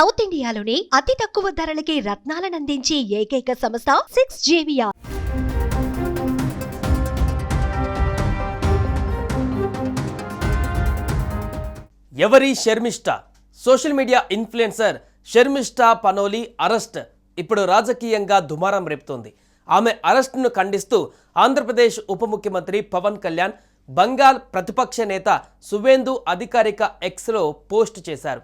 South ఇండియాలోని అతి తక్కువ ధరలకి రత్నాలనందించే ఏకైక సంస్థ 6JVR. ఎవరి Sharmishtha? Social media influencer Sharmishtha Panoli arrest ఇప్పుడు రాజకీయంగా దుమారం రేపుతోంది. ఆమె అరెస్టును ఖండిస్తూ ఆంధ్రప్రదేశ్ ఉప ముఖ్యమంత్రి పవన్ కళ్యాణ్ బంగాల్ ప్రతిపక్ష నేత సువేందు అధికారిక ఎక్స్లో పోస్ట్ చేశారు.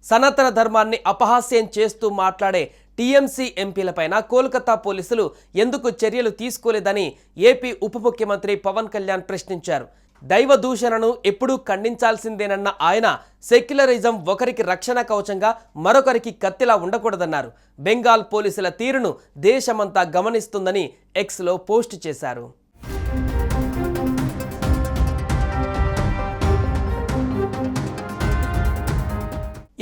సనాతన ధర్మాన్ని అపహాస్యం చేస్తూ మాట్లాడే టీఎంసీ ఎంపీలపైన కోల్కతా పోలీసులు ఎందుకు చర్యలు తీసుకోలేదని ఏపీ ఉప ముఖ్యమంత్రి పవన్ కళ్యాణ్ ప్రశ్నించారు. దైవ దూషణను ఎప్పుడూ ఖండించాల్సిందేనన్న ఆయన సెక్యులరిజం ఒకరికి రక్షణ కవచంగా మరొకరికి కత్తిలా ఉండకూడదన్నారు. బెంగాల్ పోలీసుల తీరును దేశమంతా గమనిస్తుందని ఎక్స్లో పోస్ట్ చేశారు.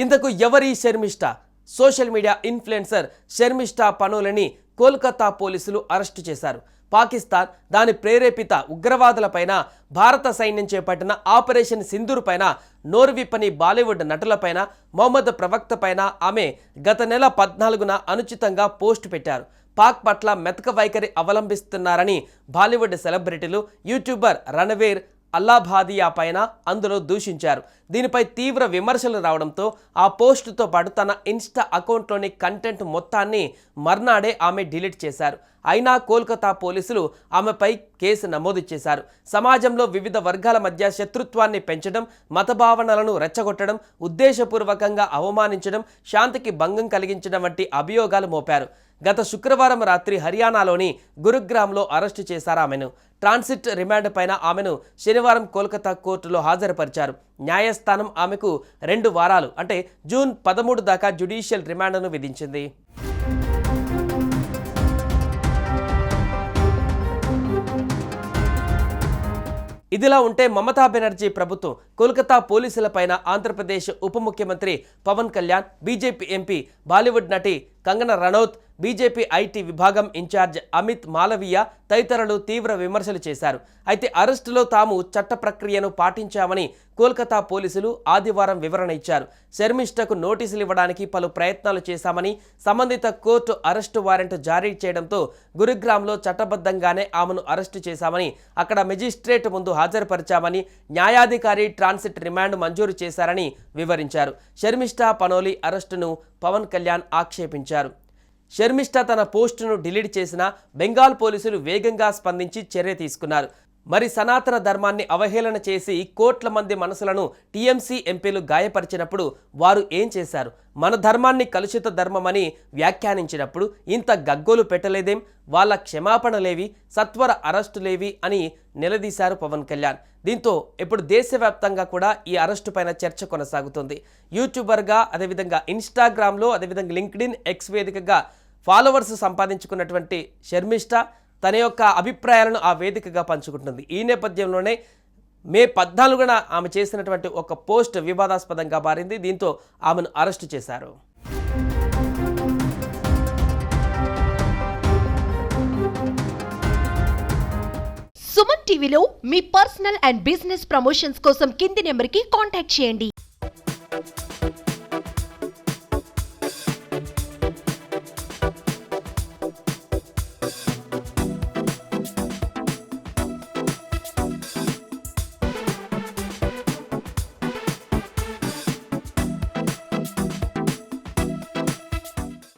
ఇంతకు ఎవరి Sharmishtha? Social media influencer Sharmishtha పనోలిని కోల్కతా పోలీసులు అరెస్టు చేశారు. పాకిస్తాన్, దాని ప్రేరేపిత ఉగ్రవాదులపైన భారత సైన్యం చేపట్టిన ఆపరేషన్ సింధూర్ పైన నోర్విప్పని బాలీవుడ్ నటులపైన, మొహమ్మద్ ప్రవక్త పైన ఆమె గత నెల 14న అనుచితంగా పోస్టు పెట్టారు. పాక్ పట్ల మెతక వైఖరి అవలంబిస్తున్నారని బాలీవుడ్ సెలబ్రిటీలు, యూట్యూబర్ రణవీర్ అల్లాభాదియా పైన అందులో దూషించారు. దీనిపై తీవ్ర విమర్శలు రావడంతో ఆ పోస్టుతో పాటు తన ఇన్స్టా అకౌంట్లోని కంటెంట్ మొత్తాన్ని మర్నాడే ఆమె డిలీట్ చేశారు. అయినా కోల్కతా పోలీసులు ఆమెపై కేసు నమోదు చేశారు. సమాజంలో వివిధ వర్గాల మధ్య శత్రుత్వాన్ని పెంచడం, మతభావనలను రెచ్చగొట్టడం, ఉద్దేశపూర్వకంగా అవమానించడం, శాంతికి భంగం కలిగించడం వంటి అభియోగాలు మోపారు. గత శుక్రవారం రాత్రి హర్యానాలోని గురుగ్రామ్లో అరెస్టు చేశారు ఆమెను. ట్రాన్సిట్ రిమాండ్ పైన ఆమెను శనివారం కోల్కతా కోర్టులో హాజరుపరిచారు. న్యాయస్థానం ఆమెకు 2 వారాలు అంటే జూన్ 13 దాకా జ్యుడిషియల్ రిమాండ్ను విధించింది. ఇదిలా ఉంటే మమతా బెనర్జీ ప్రభుత్వం కోల్కతా పోలీసులపైన ఆంధ్రప్రదేశ్ ఉప ముఖ్యమంత్రి పవన్ కళ్యాణ్, బీజేపీ ఎంపీ బాలీవుడ్ నటి కంగనా రనౌత్, బీజేపీ ఐటీ విభాగం ఇన్ఛార్జ్ అమిత్ మాలవీయ తదితరులు తీవ్ర విమర్శలు చేశారు. అయితే అరెస్టులో తాము చట్ట ప్రక్రియను పాటించామని కోల్కతా పోలీసులు ఆదివారం వివరణ ఇచ్చారు. శర్మిష్ఠకు నోటీసులు ఇవ్వడానికి పలు ప్రయత్నాలు చేశామని, సంబంధిత కోర్టు అరెస్టు వారెంట్ జారీ చేయడంతో గురుగ్రామ్లో చట్టబద్ధంగానే ఆమెను అరెస్టు చేశామని, అక్కడ మెజిస్ట్రేట్ ముందు హాజరుపరిచామని, న్యాయాధికారి ట్రాన్సిట్ రిమాండ్ మంజూరు చేశారని వివరించారు. శర్మిష్ఠ పనోలి అరెస్టును పవన్ కళ్యాణ్ ఆక్షేపించారు. శర్మిష్ఠ తన పోస్టును డిలీట్ చేసిన బెంగాల్ పోలీసులు వేగంగా స్పందించి చర్య తీసుకున్నారు. మరి సనాతన ధర్మాన్ని అవహేళన చేసి కోట్ల మంది మనసులను టీఎంసీ ఎంపీలు గాయపరిచినప్పుడు వారు ఏం చేశారు? మన ధర్మాన్ని కలుషిత ధర్మమని వ్యాఖ్యానించినప్పుడు ఇంత గగ్గోలు పెట్టలేదేం? వాళ్ళ క్షమాపణలేవి, సత్వర అరెస్టులేవి అని నిలదీశారు పవన్ కళ్యాణ్. దీంతో ఇప్పుడు దేశవ్యాప్తంగా కూడా ఈ అరెస్టు పైన చర్చ కొనసాగుతుంది. యూట్యూబర్గా, అదేవిధంగా ఇన్స్టాగ్రామ్లో, అదేవిధంగా లింక్డ్ఇన్, ఎక్స్ వేదికగా ఫాలోవర్స్ సంపాదించుకున్నటువంటి శర్మిష్ఠ తన యొక్క అభిప్రాయాలను ఆ వేదికగా పంచుకుంటుంది. ఈ నేపథ్యంలోనే మే 14న ఆమె చేసినటువంటి ఒక పోస్ట్ వివాదాస్పదంగా మారింది. దీంతో ఆమెను అరెస్టు చేశారు. సుమన్ టీవీలో మీ పర్సనల్ అండ్ బిజినెస్ ప్రమోషన్స్ కోసం కింది నెంబర్కి కాంటాక్ట్ చేయండి.